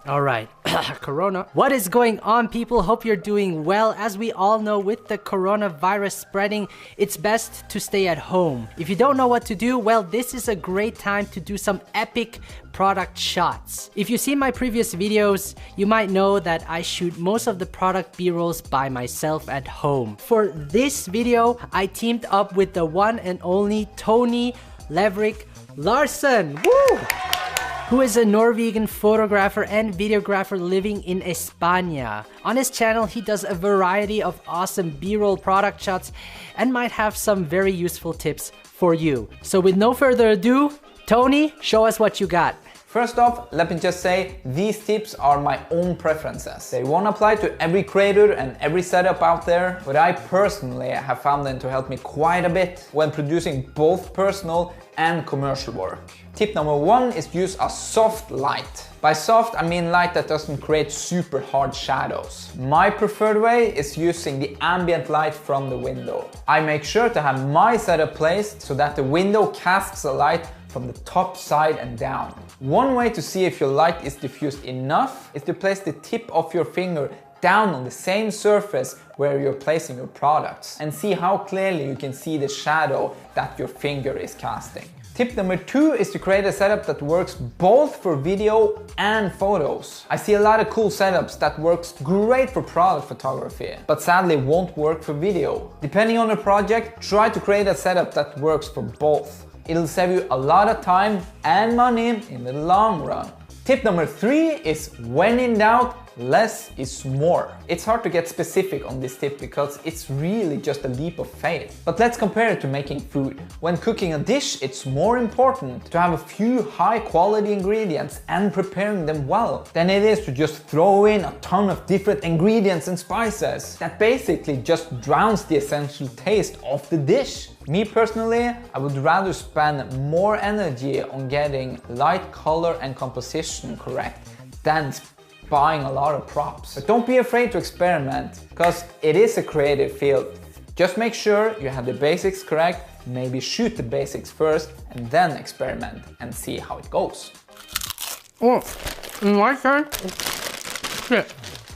All right, Corona. What is going on, people? Hope you're doing well. As we all know, with the coronavirus spreading, it's best to stay at home. If you don't know what to do, well, this is a great time to do some epic product shots. If you see my previous videos, you might know that I shoot most of the product B-rolls by myself at home. For this video, I teamed up with the one and only Tony Leverick Larsen. Woo! Who is a Norwegian photographer and videographer living in España. On his channel, he does a variety of awesome B-roll product shots and might have some very useful tips for you. So with no further ado, Tony, show us what you got. First off, let me just say, these tips are my own preferences. They won't apply to every creator and every setup out there, but I personally have found them to help me quite a bit when producing both personal and commercial work. Tip number one is use a soft light. By soft, I mean light that doesn't create super hard shadows. My preferred way is using the ambient light from the window. I make sure to have my setup placed so that the window casts the light from the top, side and down. One way to see if your light is diffused enough is to place the tip of your finger down on the same surface where you're placing your products and see how clearly you can see the shadow that your finger is casting. Tip number two is to create a setup that works both for video and photos. I see a lot of cool setups that works great for product photography, but sadly won't work for video. Depending on the project, try to create a setup that works for both. It'll save you a lot of time and money in the long run. Tip number three is when in doubt, less is more. It's hard to get specific on this tip because it's really just a leap of faith. But let's compare it to making food. When cooking a dish, it's more important to have a few high quality ingredients and preparing them well than it is to just throw in a ton of different ingredients and spices. That basically just drowns the essential taste of the dish. Me personally, I would rather spend more energy on getting light, color and composition correct than buying a lot of props. But don't be afraid to experiment, because it is a creative field. Just make sure you have the basics correct, maybe shoot the basics first and then experiment and see how it goes. Oh, my turn? Shit.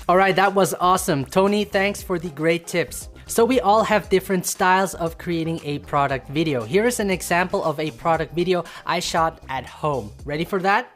All right, that was awesome. Tony, thanks for the great tips. So we all have different styles of creating a product video. Here is an example of a product video I shot at home. Ready for that?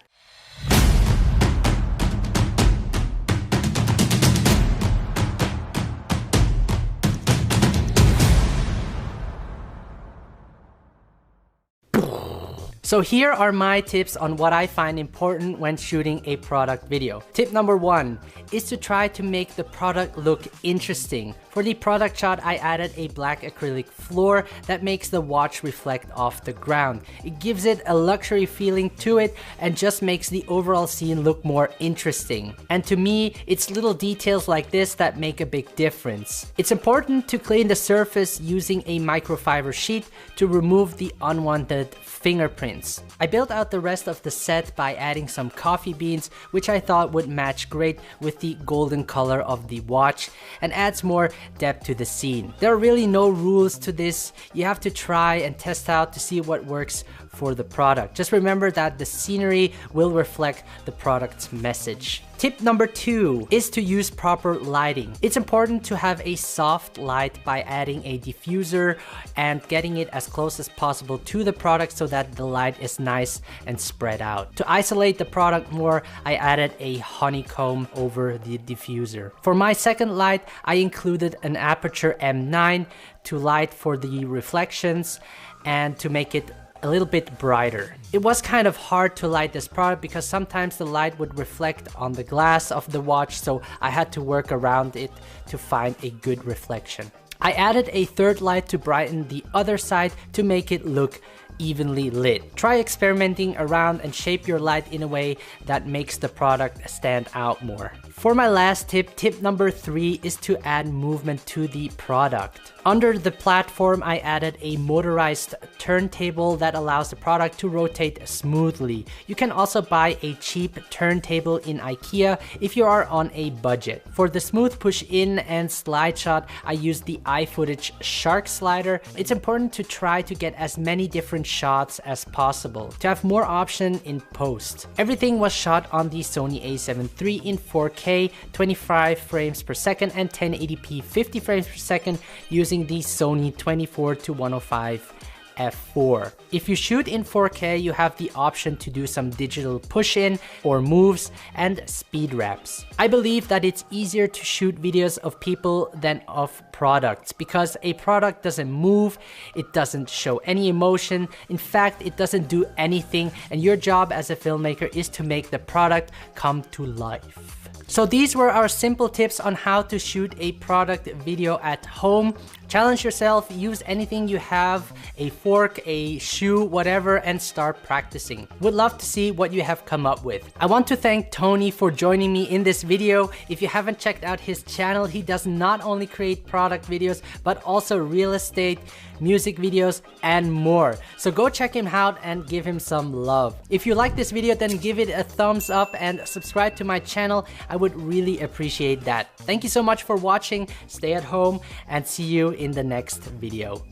So here are my tips on what I find important when shooting a product video. Tip number one is to try to make the product look interesting. For the product shot, I added a black acrylic floor that makes the watch reflect off the ground. It gives it a luxury feeling to it and just makes the overall scene look more interesting. And to me, it's little details like this that make a big difference. It's important to clean the surface using a microfiber sheet to remove the unwanted fingerprints. I built out the rest of the set by adding some coffee beans, which I thought would match great with the golden color of the watch and adds more depth to the scene. There are really no rules to this. You have to try and test out to see what works for the product. Just remember that the scenery will reflect the product's message. Tip number two is to use proper lighting. It's important to have a soft light by adding a diffuser and getting it as close as possible to the product so that the light is nice and spread out. To isolate the product more, I added a honeycomb over the diffuser. For my second light, I included an aperture M9 to light for the reflections and to make it a little bit brighter. It was kind of hard to light this product because sometimes the light would reflect on the glass of the watch, so I had to work around it to find a good reflection. I added a third light to brighten the other side to make it look evenly lit. Try experimenting around and shape your light in a way that makes the product stand out more. For my last tip, tip number three is to add movement to the product. Under the platform, I added a motorized turntable that allows the product to rotate smoothly. You can also buy a cheap turntable in IKEA if you are on a budget. For the smooth push in and slide shot, I used the iFootage Shark slider. It's important to try to get as many different shots as possible to have more option in post. Everything was shot on the Sony a7 III in 4K, 25 frames per second and 1080p 50 frames per second using the Sony 24-105 f4. If you shoot in 4K, you have the option to do some digital push-in or moves and speed wraps. I believe that it's easier to shoot videos of people than of products because a product doesn't move, it doesn't show any emotion, in fact it doesn't do anything, and your job as a filmmaker is to make the product come to life. So these were our simple tips on how to shoot a product video at home. Challenge yourself, use anything you have, a fork, a shoe, whatever, and start practicing. Would love to see what you have come up with. I want to thank Tony for joining me in this video. If you haven't checked out his channel, he does not only create product videos, but also real estate, music videos, and more. So go check him out and give him some love. If you like this video, then give it a thumbs up and subscribe to my channel. I would really appreciate that. Thank you so much for watching. Stay at home and see you in the next video.